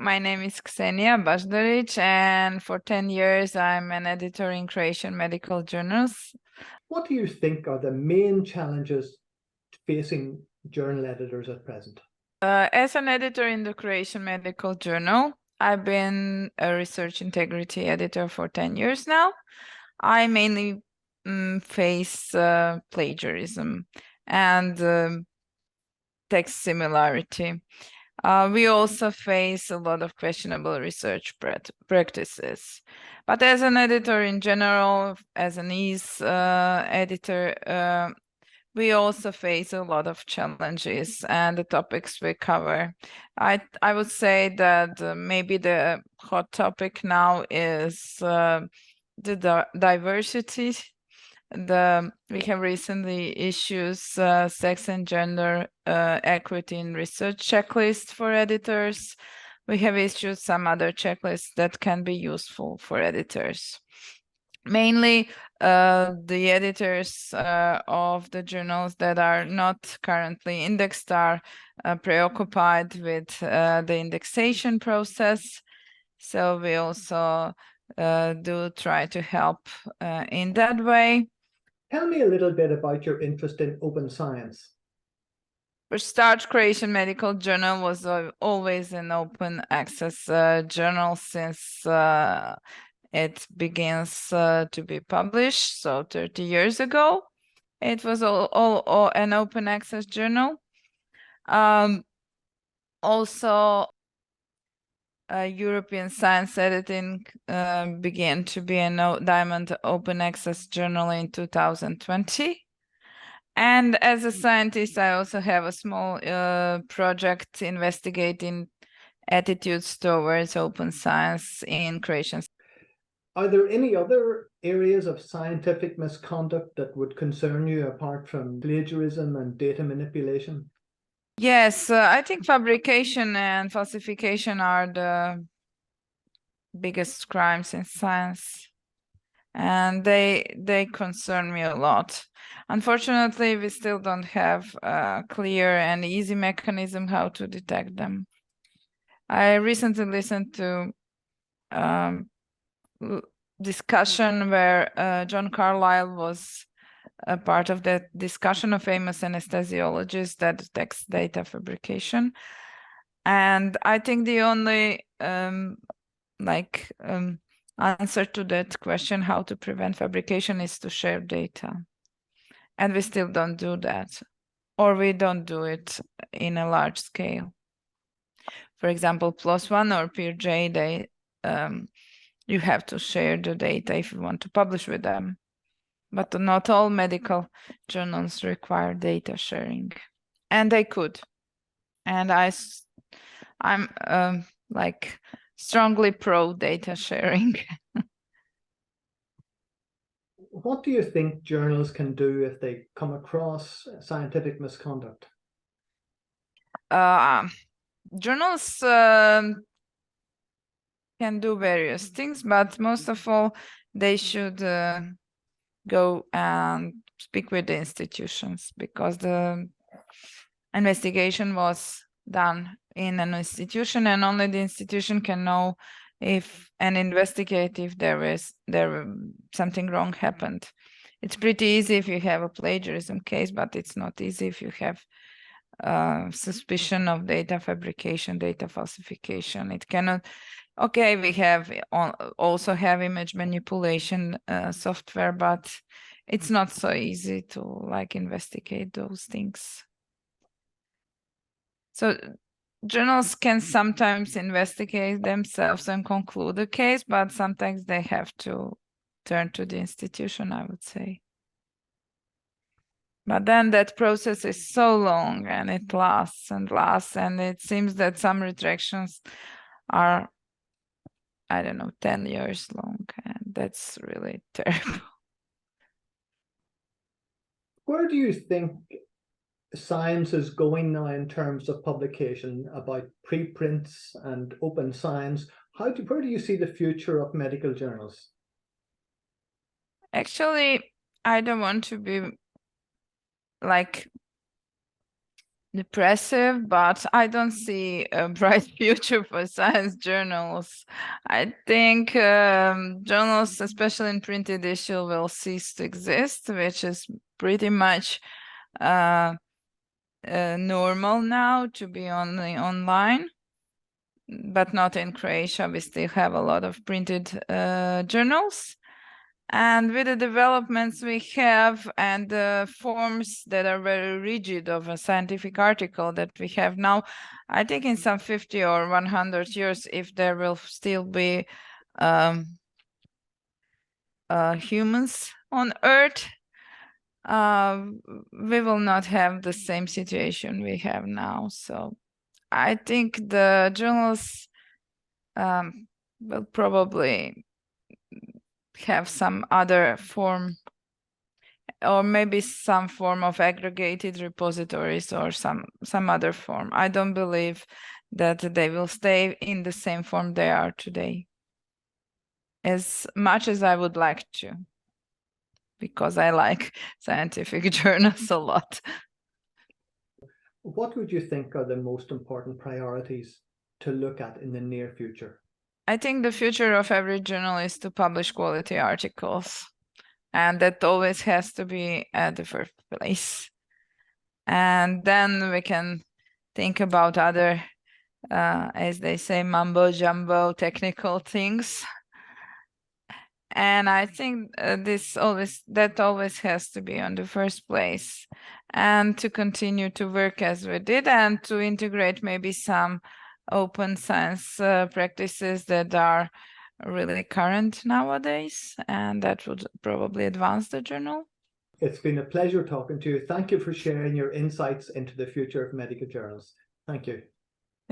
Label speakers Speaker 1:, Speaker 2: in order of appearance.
Speaker 1: My name is Ksenia Bajdaric, and for 10 years I'm an editor in Croatian medical journals.
Speaker 2: What do you think are the main challenges facing journal editors at present?
Speaker 1: As an editor in the Croatian Medical Journal, I've been a research integrity editor for 10 years now. I mainly face plagiarism and text similarity. We also face a lot of questionable research practices. But as an editor in general, as an ease editor, we also face a lot of challenges and the topics we cover. I would say that maybe the hot topic now is the diversity. We have recently issues sex and gender equity in research checklist for editors. We have issued some other checklists that can be useful for editors. Mainly the editors of the journals that are not currently indexed are preoccupied with the indexation process. So we also do try to help in that way.
Speaker 2: Tell me a little bit about your interest in open science.
Speaker 1: For start, Croatian Medical Journal was always an open access journal since it begins to be published, so 30 years ago. It was all an open access journal. Also, European Science Editing began to be a Diamond open access journal in 2020. And as a scientist, I also have a small project investigating attitudes towards open science in Croatian.
Speaker 2: Are there any other areas of scientific misconduct that would concern you apart from plagiarism and data manipulation?
Speaker 1: Yes, I think fabrication and falsification are the biggest crimes in science, and they concern me a lot. Unfortunately, we still don't have a clear and easy mechanism how to detect them. I recently listened to discussion where John Carlyle was a part of that discussion, a famous anesthesiologist that detects data fabrication. And I think the only answer to that question, how to prevent fabrication, is to share data. And we still don't do that, or we don't do it in a large scale. For example, PLOS ONE or PeerJ, you have to share the data if you want to publish with them. But not all medical journals require data sharing, and they could. And I'm like strongly pro data sharing.
Speaker 2: What do you think journals can do if they come across scientific misconduct?
Speaker 1: Journals can do various things, but most of all, they should go and speak with the institutions, because the investigation was done in an institution, and only the institution can know if and investigate if there something wrong happened. It's pretty easy if you have a plagiarism case, but it's not easy if you have suspicion of data fabrication, data falsification. It cannot. Okay, we have also have image manipulation software, but it's not so easy to like investigate those things. So journals can sometimes investigate themselves and conclude the case, but sometimes they have to turn to the institution, I would say. But then that process is so long and it lasts and lasts, and it seems that some retractions are, I don't know, 10 years long, and that's really terrible.
Speaker 2: Where do you think science is going now in terms of publication, about preprints and open science? Where do you see the future of medical journals?
Speaker 1: Actually, I don't want to be like depressive, but I don't see a bright future for science journals. I think journals, especially in printed issue, will cease to exist, which is pretty much normal now to be only online, but not in Croatia. We still have a lot of printed journals. And with the developments we have and the forms that are very rigid of a scientific article that we have now, I think in some 50 or 100 years, if there will still be humans on Earth, we will not have the same situation we have now. So I think the journals will probably have some other form, or maybe some form of aggregated repositories or some other form. I don't believe that they will stay in the same form they are today, as much as I would like to, because I like scientific journals a lot.
Speaker 2: What would you think are the most important priorities to look at in the near future?
Speaker 1: I think the future of every journal is to publish quality articles, and that always has to be at the first place. And then we can think about other, as they say, mumbo jumbo technical things. And I think that always has to be on the first place, and to continue to work as we did, and to integrate maybe some open science practices that are really current nowadays, and that would probably advance the journal.
Speaker 2: It's been a pleasure talking to you. Thank you for sharing your insights into the future of medical journals. Thank you.